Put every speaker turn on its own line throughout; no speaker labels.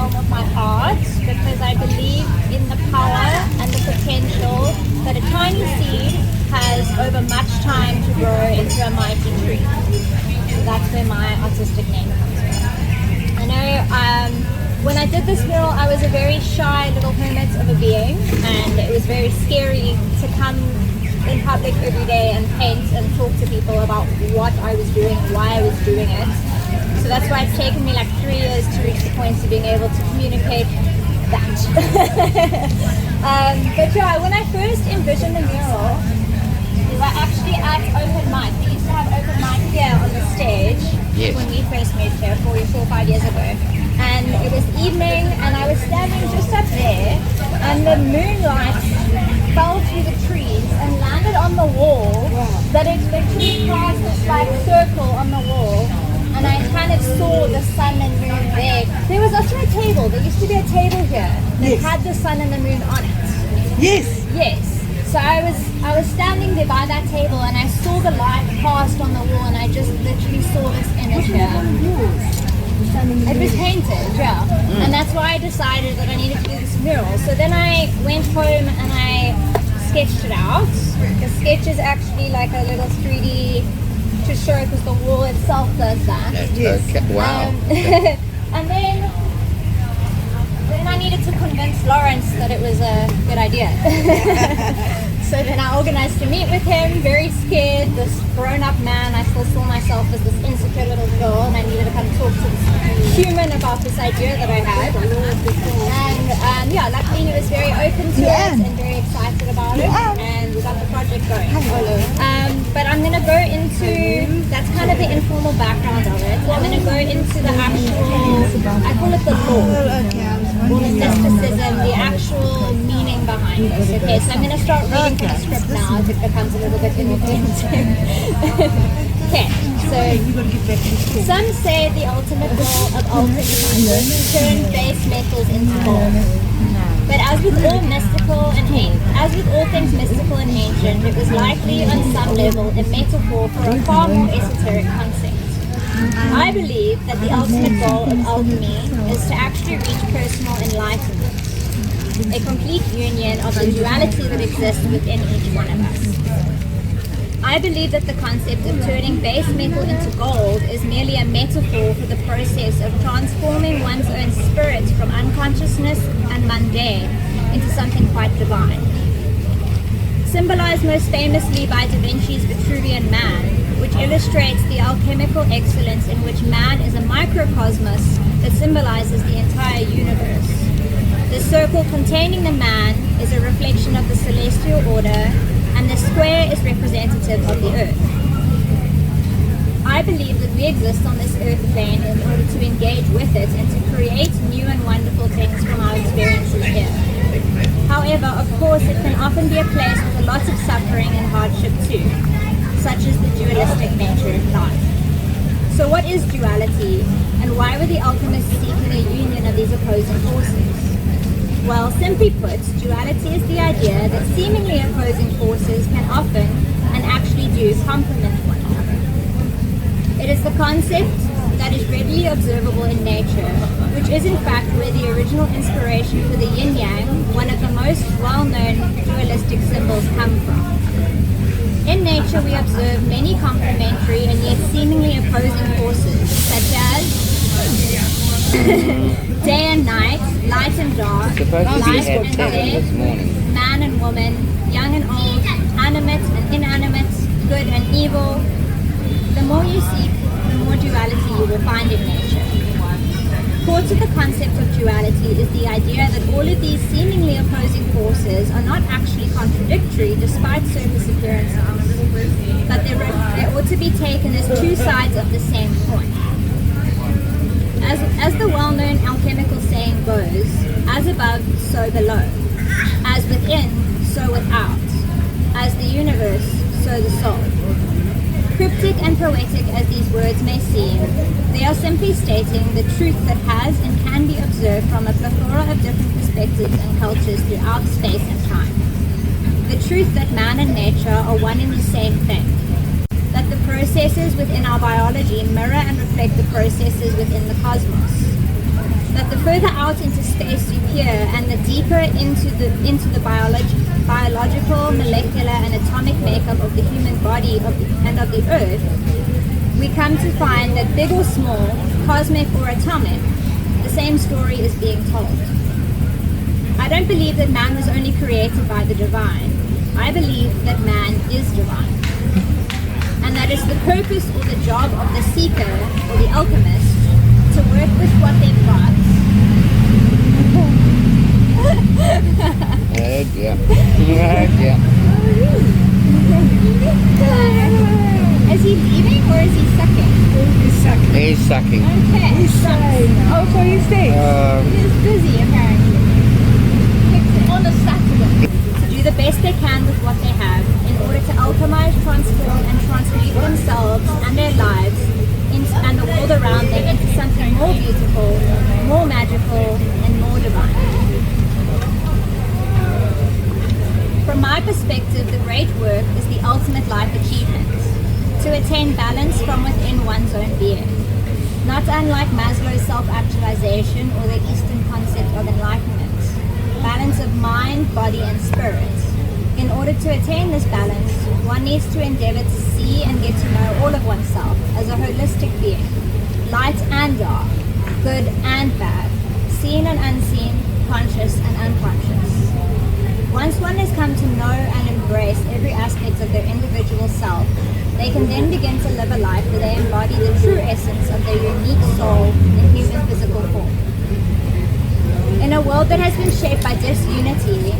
realm of my art because I believe in the power and the potential that a tiny seed has over much time to grow into a mighty tree. So that's where my artistic name comes from. I know when I did this mural, I was a very shy little hermit of a being, and it was very scary to come in public every day and paint and talk to people about what I was doing, why I was doing it. So that's why it's taken me like 3 years to reach the point of being able to communicate that. But yeah, when I first envisioned the mural, we were actually at open mic. We used to have open mic here on the stage when we first moved here 4 or 5 years ago. And it was evening and I was standing just up there and the moonlight fell through the trees and landed on the wall, that it literally cast this like circle on the wall, and I kind of saw the sun and moon there. There was also a table. There used to be a table here that had the sun and the moon on it.
Yes.
Yes. So I was standing there by that table and I saw the light cast on the wall and I just literally saw this image here. It was painted, yeah. And that's why I decided that I needed to do this mural. So then I went home and I sketched it out. The sketch is actually like a little 3D to show because the wall itself does that.
Okay. Wow.
And then I needed to convince Lawrence that it was a good idea. So then I organized to meet with him, very scared, this grown-up man. I still saw myself as this insecure little girl, and I needed to kind of talk to this human about this idea that I had. And yeah, luckily he was very open to it and very excited about it, and we got the project going. But I'm going to go into, that's kind of the informal background of it. I'm going to go into the actual, I call it the law, or the mysticism, the actual meaning behind this. Okay, so I'm going to start reading from the script now as it becomes a little bit inauthentic. Okay, so some say the ultimate goal of alchemy was to turn base metals into gold. But as with all things mystical and ancient, it was likely on some level a metaphor for a far more esoteric concept. I believe that the ultimate goal of alchemy is to actually reach personal enlightenment, a complete union of the duality that exists within each one of us. I believe that the concept of turning base metal into gold is merely a metaphor for the process of transforming one's own spirit from unconsciousness and mundane into something quite divine. Symbolized most famously by Da Vinci's Vitruvian Man, which illustrates the alchemical excellence in which man is a microcosmos that symbolizes the entire universe. The circle containing the man is a reflection of the celestial order, and the square is representative of the earth. I believe that we exist on this earth plane in order to engage with it and to create new and wonderful things from our experiences here. However, of course, it can often be a place with a lot of suffering and hardship too, such as the dualistic nature of life. So what is duality, and why were the alchemists seeking a union of these opposing forces? Well, simply put, duality is the idea that seemingly opposing forces can often, and actually do, complement one another. It is the concept that is readily observable in nature, which is in fact where the original inspiration for the yin-yang, one of the most well-known dualistic symbols, come from. In nature, we observe many complementary and yet seemingly opposing forces, such as day and night, light and dark, life and death, man and woman, young and old, animate and inanimate, good and evil. The more you seek, the more duality you will find in nature. Core to the concept of duality is the idea that all of these seemingly opposing forces are not actually contradictory despite surface appearances, but they ought to be taken as two sides of the same coin. As the well-known alchemical saying goes, as above, so below. As within, so without. As the universe, so the soul. Cryptic and poetic as these words may seem, they are simply stating the truth that has and can be observed from a plethora of different perspectives and cultures throughout space and time. The truth that man and nature are one and the same thing. That the processes within our biology mirror and reflect the processes within the cosmos. But the further out into space you peer, and the deeper into the biological, molecular, and atomic makeup of the human body and of the Earth, we come to find that big or small, cosmic or atomic, the same story is being told. I don't believe that man was only created by the divine. I believe that man is divine. And that it's the purpose or the job of the seeker or the alchemist to work with what they've got.
Yeah.
Is he leaving or is he sucking?
He's sucking.
He's sucking.
Okay.
He's staying. Oh, so he stays.
He's busy apparently. On a Saturday. To do the best they can with what they have in order to alchemize, transform, and transmute themselves and their lives and the world around them into something more beautiful, more magical, and more divine. From my perspective, the great work is the ultimate life achievement, to attain balance from within one's own being. Not unlike Maslow's self-actualization or the Eastern concept of enlightenment, balance of mind, body, and spirit. In order to attain this balance, one needs to endeavor to see and get to know all of oneself as a holistic being, light and dark, good and bad, seen and unseen, conscious and unconscious. Once one has come to know and embrace every aspect of their individual self, they can then begin to live a life where they embody the true essence of their unique soul in human physical form. In a world that has been shaped by disunity,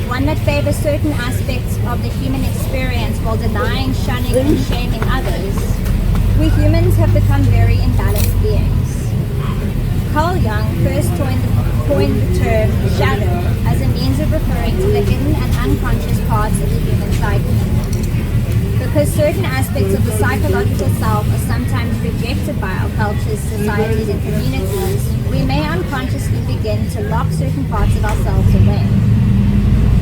one that favors certain aspects of the human experience while denying, shunning, and shaming others, we humans have become very imbalanced beings. Carl Jung first coined the term shadow as a means of referring to the hidden and unconscious parts of the human psyche. Because certain aspects of the psychological self are sometimes rejected by our cultures, societies, and communities, we may unconsciously begin to lock certain parts of ourselves away.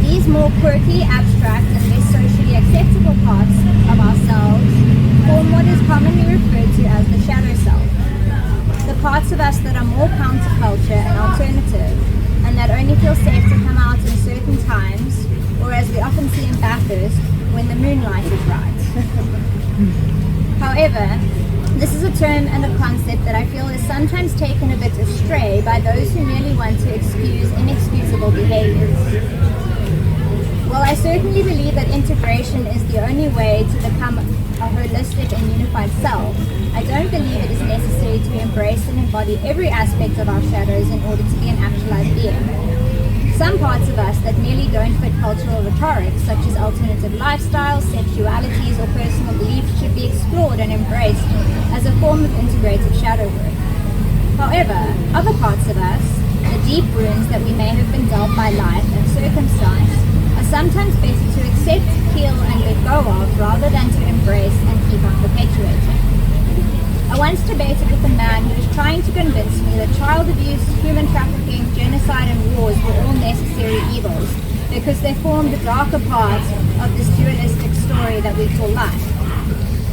These more quirky, abstract, and less socially acceptable parts of ourselves form what is commonly referred to as the shadow self. The parts of us that are more counterculture and alternative, and that only feel safe to come out in certain times, or as we often see in Bathurst, when the moonlight is right. However, this is a term and a concept that I feel is sometimes taken a bit astray by those who merely want to excuse inexcusable behaviors. While I certainly believe that integration is the only way to become a holistic and unified self, I don't believe it is necessary to embrace and embody every aspect of our shadows in order to be an actualized being. Some parts of us that merely don't fit cultural rhetoric, such as alternative lifestyles, sexualities, or personal beliefs, should be explored and embraced as a form of integrated shadow work. However, other parts of us, the deep wounds that we may have been dealt by life and circumstance, are sometimes better to accept, heal, and let go of rather than to embrace and keep on perpetuating. I once debated with a man who was trying to convince me that child abuse, human trafficking, genocide, and wars were all necessary evils because they formed the darker part of this dualistic story that we call life.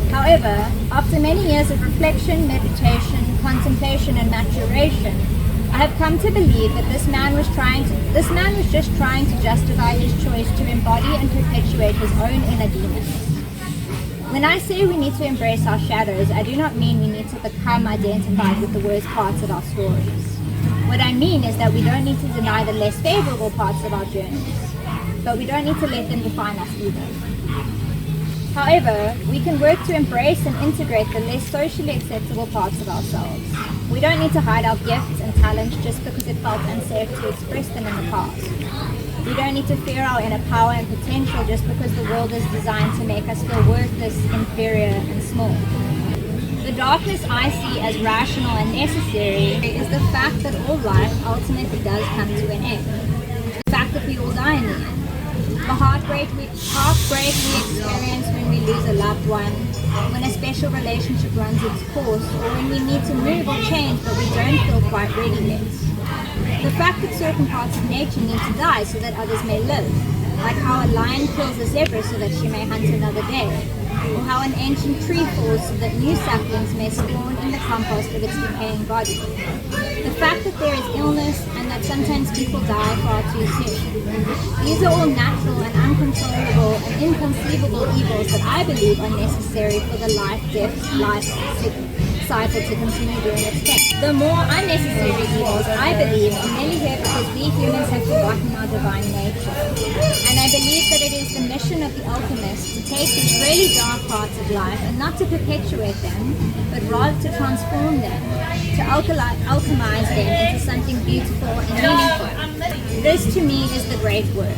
However, after many years of reflection, meditation, contemplation, and maturation, I have come to believe that this man was just trying to justify his choice to embody and perpetuate his own inner demons. When I say we need to embrace our shadows, I do not mean we need to become identified with the worst parts of our stories. What I mean is that we don't need to deny the less favorable parts of our journeys, but we don't need to let them define us either. However, we can work to embrace and integrate the less socially acceptable parts of ourselves. We don't need to hide our gifts and talents just because it felt unsafe to express them in the past. We don't need to fear our inner power and potential just because the world is designed to make us feel worthless, inferior, and small. The darkness I see as rational and necessary is the fact that all life ultimately does come to an end. The fact that we all die in the end. The heartbreak we experience when we lose a loved one, when a special relationship runs its course, or when we need to move or change but we don't feel quite ready yet. The fact that certain parts of nature need to die so that others may live. like how a lion kills a zebra so that she may hunt another day, or how an ancient tree falls so that new saplings may spawn in the compost of its decaying body. The fact that there is illness and that sometimes people die far too soon. These are all natural and uncontrollable and inconceivable evils that I believe are necessary for the life cycle to continue doing its thing. The more unnecessary evils, I believe, are merely here because we humans have forgotten our divine nature. And I believe that it is the mission of the alchemist to take these really dark parts of life and not to perpetuate them, but rather to transform them, to alchemize them into something beautiful and meaningful. This to me is the great work,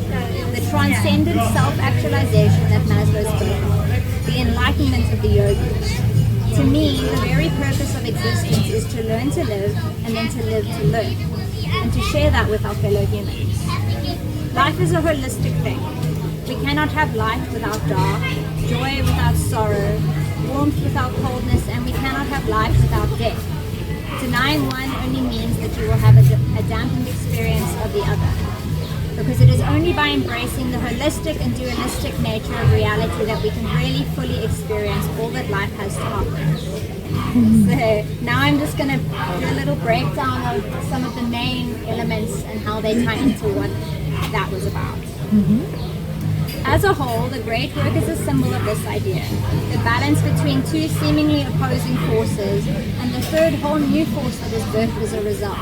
the transcendent self-actualization that Maslow spoke of, the enlightenment of the yogis. To me, the very purpose of existence is to learn to live and then to live to learn, and to share that with our fellow humans. Life is a holistic thing. We cannot have light without dark, joy without sorrow, warmth without coldness, and we cannot have life without death. Denying one only means that you will have a dampened experience of the other. Because it is only by embracing the holistic and dualistic nature of reality that we can really fully experience all that life has to offer. So now I'm just going to do a little breakdown of some of the main elements and how they tie into what that was about. As a whole, the great work is a symbol of this idea, the balance between two seemingly opposing forces, and the third whole new force that is birthed as a result,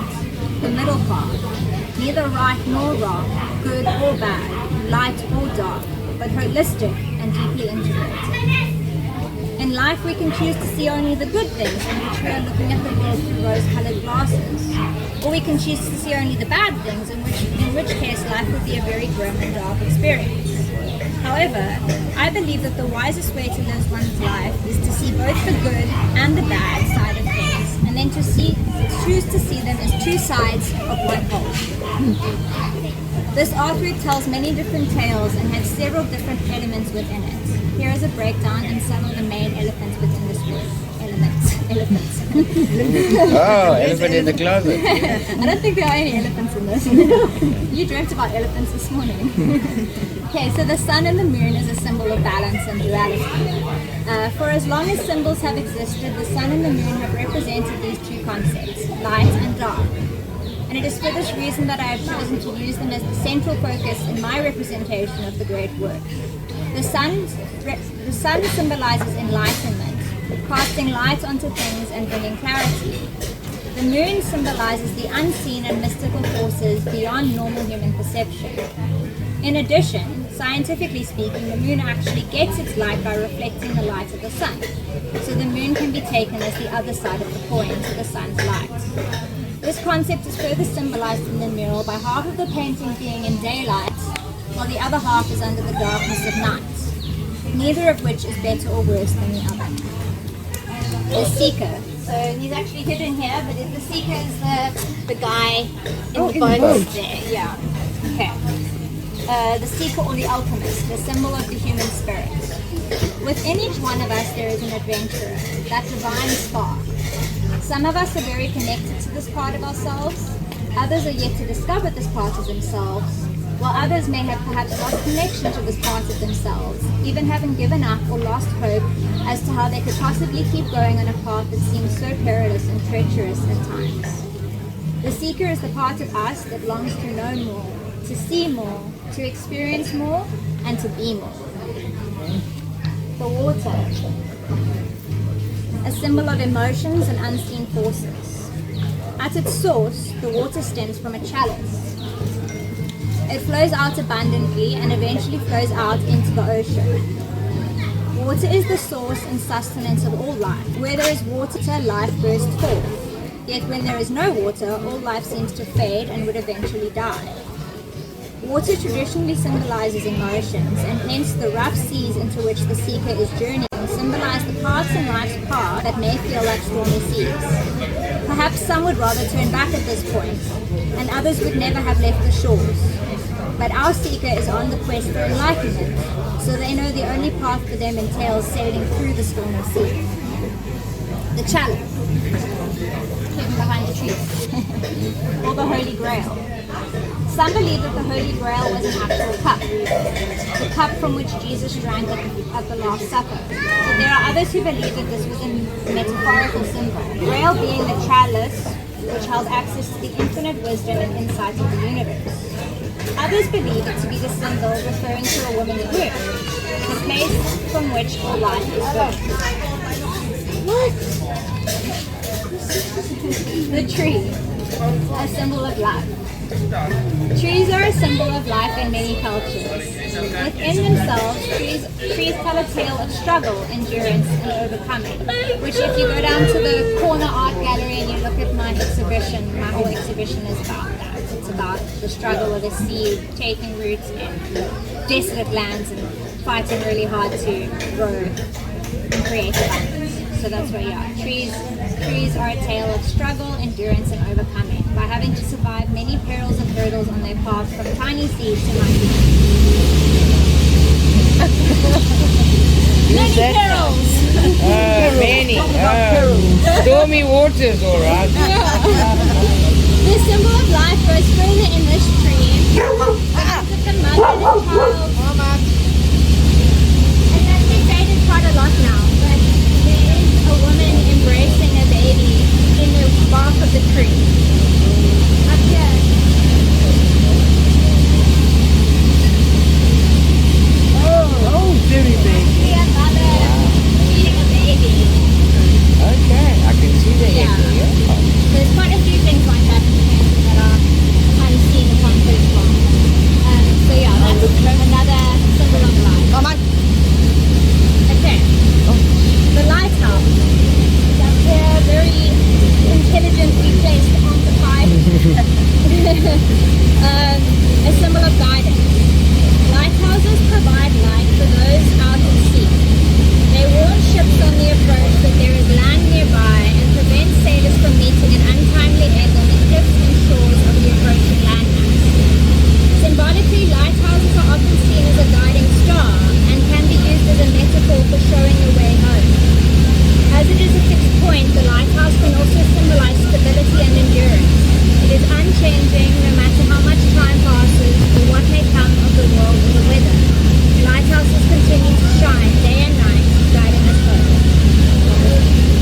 the middle path, neither right nor wrong, good or bad, light or dark, but holistic and deeply integrated. In life, we can choose to see only the good things in which we are looking at the world through rose-colored glasses, or we can choose to see only the bad things, in which case life would be a very grim and dark experience. However, I believe that the wisest way to live one's life is to see both the good and the bad side of things, and then to choose to see them as two sides of one whole. This artwork tells many different tales and has several different elements within it. Here is a breakdown in some of the main elephants within this work. Elephants.
Oh, elephant in the closet.
I don't think there are any elephants in this. You dreamt about elephants this morning. Okay, so the sun and the moon is a symbol of balance and duality. For as long as symbols have existed, the sun and the moon have represented these two concepts, light and dark. And it is for this reason that I have chosen to use them as the central focus in my representation of the great work. The sun symbolizes enlightenment, casting light onto things and bringing clarity. The moon symbolizes the unseen and mystical forces beyond normal human perception. In addition, scientifically speaking, the moon actually gets its light by reflecting the light of the sun. So the moon can be taken as the other side of the coin to the sun's light. This concept is further symbolized in the mural by half of the painting being in daylight, while the other half is under the darkness of night, neither of which is better or worse than the other. The seeker. So he's actually hidden here, but the seeker is the guy in the boat there. Yeah. Okay. The seeker or the alchemist, the symbol of the human spirit. Within each one of us there is an adventurer, that divine spark. Some of us are very connected to this part of ourselves, others are yet to discover this part of themselves, while others may have perhaps lost connection to this part of themselves, even having given up or lost hope as to how they could possibly keep going on a path that seems so perilous and treacherous at times. The seeker is the part of us that longs to know more, to see more, to experience more, and to be more. The water, a symbol of emotions and unseen forces. At its source, the water stems from a chalice. It flows out abundantly and eventually flows out into the ocean. Water is the source and sustenance of all life. Where there is water, life bursts forth. Yet when there is no water, all life seems to fade and would eventually die. Water traditionally symbolizes emotions, and hence the rough seas into which the seeker is journeying symbolize the paths in life's path that may feel like stormy seas. Perhaps some would rather turn back at this point, and others would never have left the shores. But our seeker is on the quest for enlightenment, so they know the only path for them entails sailing through the stormy sea. The chalice. Hidden behind the truth, or the Holy Grail. Some believe that the Holy Grail was an actual cup, the cup from which Jesus drank at the Last Supper. But there are others who believe that this was a metaphorical symbol, Grail being the chalice which held access to the infinite wisdom and insight of the universe. Others believe it to be the symbol referring to a woman's womb, the place from which all life is born. The tree, a symbol of life. Trees are a symbol of life in many cultures. Within themselves, trees tell a tale of struggle, endurance, and overcoming, which if you go down to the corner art gallery and you look at my exhibition, my whole exhibition is about that. It's about the struggle of a seed taking roots in desolate lands and fighting really hard to grow and create abundance. So that's where you are. Trees are a tale of struggle, endurance, and overcoming by having to survive many perils and hurdles on their path from tiny seeds to mighty trees. Many perils!
Many. Stormy waters, all right.
The symbol of life goes further in this tree. Because of the mother and child. And that's been stated quite a lot now. But there is a woman embracing a baby in the bark of the tree. Up here.
Oh, very big.
See a mother feeding a baby.
Okay, I can see the
Yeah.
echo, yeah.
There's quite a few things like that in Japan that are unseen upon first glance. So yeah, that's another symbol of life. Okay. The lighthouse is up there, very intelligently placed on the pipe. A symbol of guidance. Lighthouses provide light for those out at sea. They warn ships on the approach that there is land nearby and prevent sailors from meeting an untimely end on the cliffs and shores of the approaching landmass. Symbolically, lighthouses are often seen as a guiding star and can be used as a metaphor for showing the way home. As it is a fixed point, the lighthouse can also symbolize stability and endurance. It is unchanging no matter how much time passes or what may come of the world or the weather. Lighthouses continue to shine day and night, guiding us home.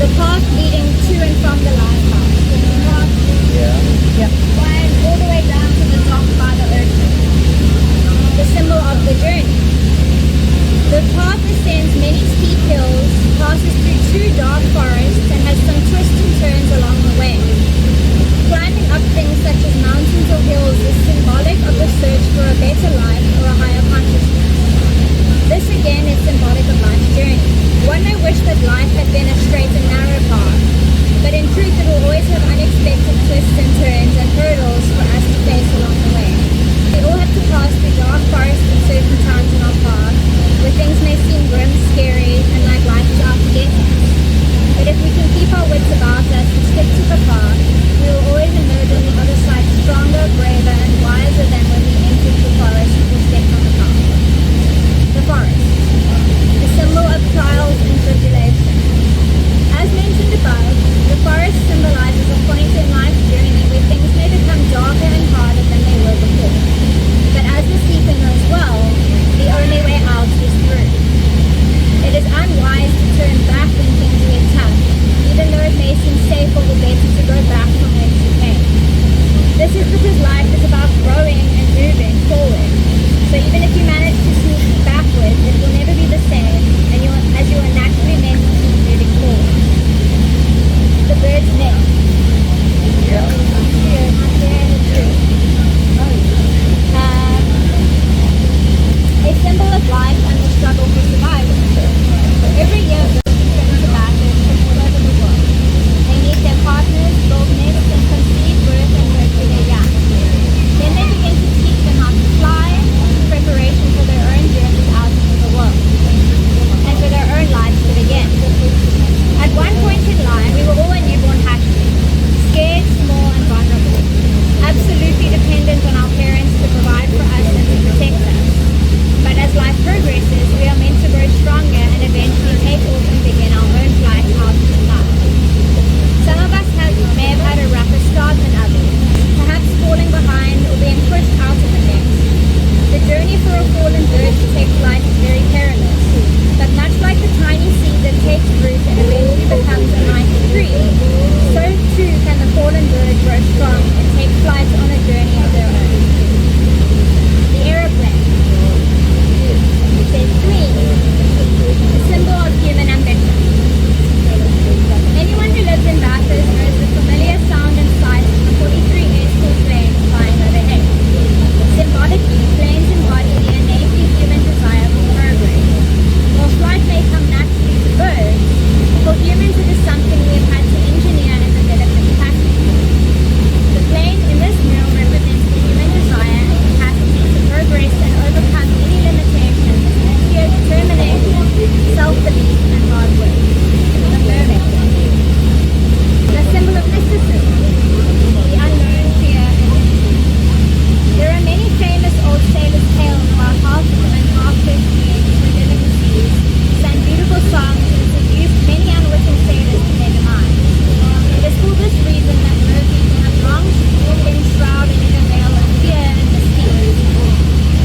The path leading to and from the lighthouse. The path winds all the way down to the dock by the ocean. The symbol of the journey. The path ascends many steep hills, passes through two dark forests, and has some twists and turns along the way. Climbing up things such as mountains or hills is symbolic of the search for a better life or a higher consciousness. This again is symbolic of life's journey. One may wish that life had been a straight and narrow path, but in truth it will always have unexpected twists and turns and hurdles for us to face along the way. We all have to pass through dark forests at certain times in our path, where things may seem grim, scary, and like life is out to get us. But if we can keep our wits about us and stick to the path, we will always emerge on the other side stronger, braver, and wiser than when we entered the forest or stepped on the path. The forest, the symbol of trials and tribulation. As mentioned above, the forest symbolizes a point in life's journey where things may become darker and harder than they were before. But as the seeker knows well, the only way out is through. It is unwise to turn back when things get tough, even though it may seem safer or better to go back from whence you came. This is because life is about growing and moving forward. So even if you manage to sneak backwards, it will never be the same as you are naturally meant to keep moving forward. The bird's nest. Here, up there in the tree. A symbol of life and the struggle for survival. Every year, birds return to battles from all over the world. They meet their partners, build nests, and conceive, birth, and nurture their young. Then they begin to teach them how to fly, in preparation for their own journeys out into the world, and for their own lives to begin. At one point in life, we were all a newborn hatchling, scared, small, and vulnerable, absolutely dependent on our parents to provide for us and to protect us. But as life progresses, we are meant to grow stronger and eventually take off and knowledge grow strong and take flight on a journey of their own. The aeroplane. It says green, a symbol of human ambition. Anyone who lives in Bathurst knows the familiar sound and sight of the 43 school plane flying overhead. Symbolically, planes embody the innately human desire for progress. While flight may come naturally to birds, for humans it is something we have had to engineer and develop the capacity for. The plane in this mural represents the human desire and capacity to progress and overcome any limitations through sheer determination, self-belief, and hard work. The mermaid. The symbol of mysticism, the unknown, fear, and mystery. There are many famous old sailors' tales about half-human, half-fish beings who live in the seas, sang beautiful songs, and seduced many unwitting sailors to their demise. It is for this reason that mer people have long been shrouded in a veil of fear and mystique.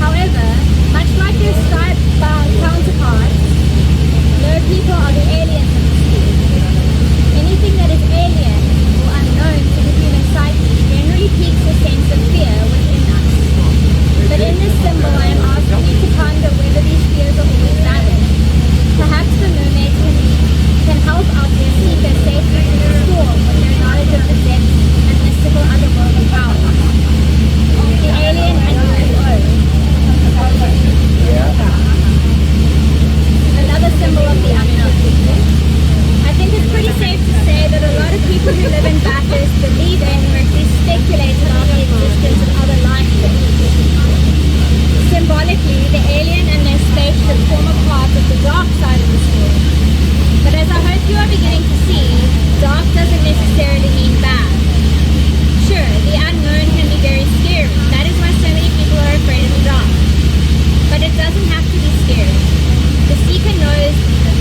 However, much like their sky-bound counterparts, mer people are the aliens of the sea. Anything that is alien or unknown to the human psyche generally piques a sense of fear within us. But in this symbol, I am asking you to ponder whether these fears are always valid. Perhaps the mermaid can help out their seeker safely through the storm with their knowledge of the depths and mystical otherworldly powers. The alien and UFO. Another symbol of the unknown. I think it's pretty safe to say that a lot of people who live in Bathurst believe in or at least speculate about the existence of other life forms. Symbolically, the alien and their spaceship form a part of the dark side of the story. But as I hope you are beginning to see, dark doesn't necessarily mean bad. Sure, the unknown can be very scary. That is why so many people are afraid of the dark. But it doesn't have to be scary. The seeker knows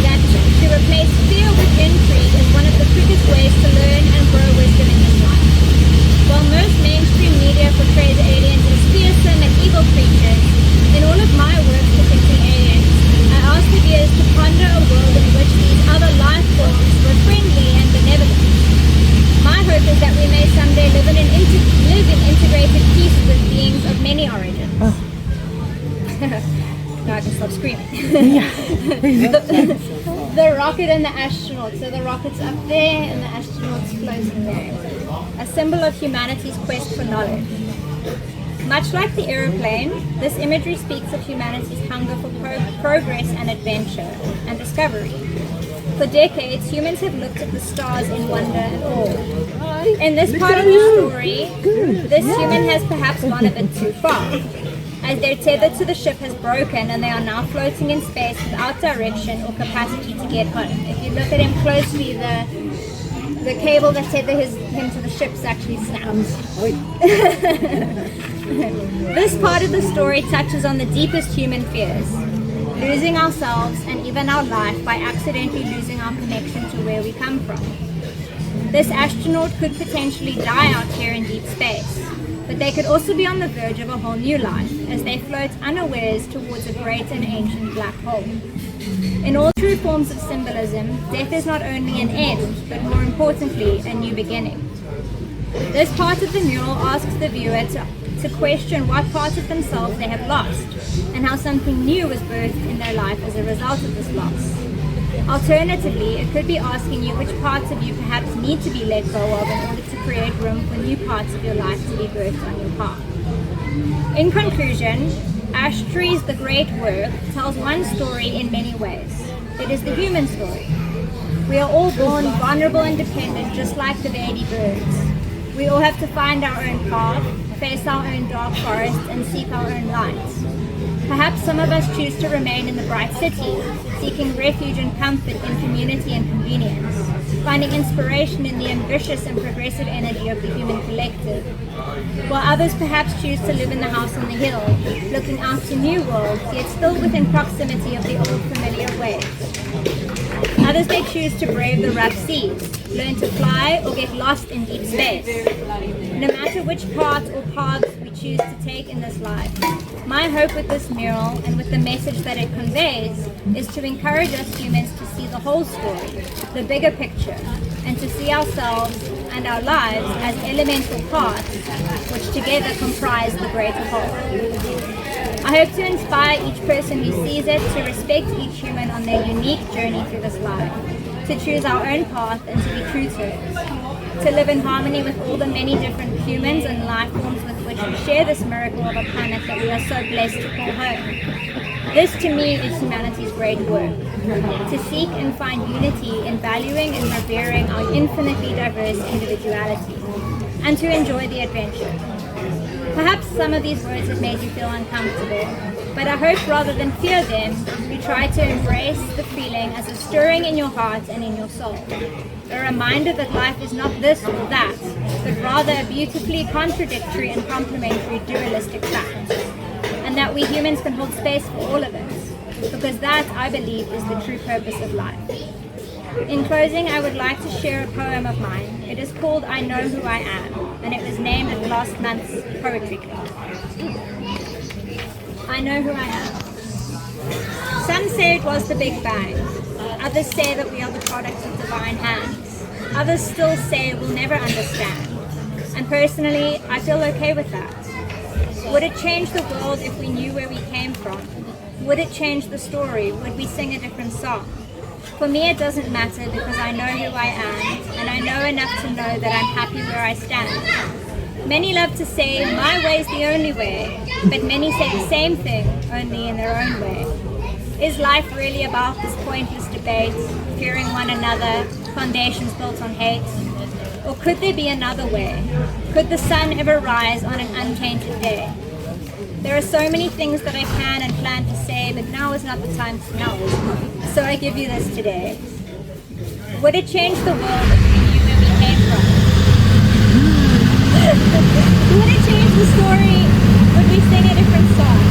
that to replace fear with intrigue is one of the quickest ways to learn and grow wisdom in this life. While most mainstream media portrays aliens as fearsome and evil creatures, in all of my work depicting aliens, I ask the viewers to ponder a world in which these other life forms were friendly and benevolent. My hope is that we may someday live in integrated peace with beings of many origins. Now I can stop screaming. The rocket and the astronaut. So the rocket's up there and the astronaut's floating there. A symbol of humanity's quest for knowledge. Much like the aeroplane, this imagery speaks of humanity's hunger for progress and adventure and discovery. For decades, humans have looked at the stars in wonder and awe. In this part of the story, this human has perhaps gone a bit too far, as their tether to the ship has broken and they are now floating in space without direction or capacity to get home. If you look at him closely, the cable that tethers him to the ship's actually snapped. This part of the story touches on the deepest human fears, losing ourselves and even our life by accidentally losing our connection to where we come from. This astronaut could potentially die out here in deep space, but they could also be on the verge of a whole new life as they float unawares towards a great and ancient black hole. In all true forms of symbolism, death is not only an end, but more importantly, a new beginning. This part of the mural asks the viewer to question what part of themselves they have lost, and how something new was birthed in their life as a result of this loss. Alternatively, it could be asking you which parts of you perhaps need to be let go of in order to create room for new parts of your life to be birthed on your path. In conclusion, Ashtree's The Great Work tells one story in many ways. It is the human story. We are all born vulnerable and dependent, just like the baby birds. We all have to find our own path, face our own dark forests, and seek our own lights. Perhaps some of us choose to remain in the bright city, seeking refuge and comfort in community and convenience, finding inspiration in the ambitious and progressive energy of the human collective, while others perhaps choose to live in the house on the hill, looking out to new worlds, yet still within proximity of the old familiar ways. Others may choose to brave the rough seas, learn to fly, or get lost in deep space. No matter which path or paths we choose to take in this life, my hope with this mural and with the message that it conveys is to encourage us humans to see the whole story, the bigger picture, and to see ourselves and our lives as elemental parts which together comprise the greater whole. I hope to inspire each person who sees it to respect each human on their unique journey through this life, to choose our own path and to be true to it, to live in harmony with all the many different humans and life forms with which we share this miracle of a planet that we are so blessed to call home. This to me is humanity's great work, to seek and find unity in valuing and revering our infinitely diverse individuality, and to enjoy the adventure. Perhaps some of these words have made you feel uncomfortable, but I hope rather than fear them, you try to embrace the feeling as a stirring in your heart and in your soul. A reminder that life is not this or that, but rather a beautifully contradictory and complementary dualistic fact. And that we humans can hold space for all of us, because that, I believe, is the true purpose of life. In closing, I would like to share a poem of mine. It is called I Know Who I Am, and it was named at last month's Poetry Club. I know who I am. Some say it was the Big Bang. Others say that we are the product of divine hands. Others still say we'll never understand. And personally, I feel okay with that. Would it change the world if we knew where we came from? Would it change the story? Would we sing a different song? For me, it doesn't matter because I know who I am, and I know enough to know that I'm happy where I stand. Many love to say, my way's the only way, but many say the same thing, only in their own way. Is life really about this pointless debate, fearing one another, foundations built on hate? Or could there be another way? Could the sun ever rise on an untainted day? There are so many things that I can and plan to say, but now is not the time to know. So I give you this today. Would it change the world if we knew where we came from? Would it change the story? Would we sing a different song?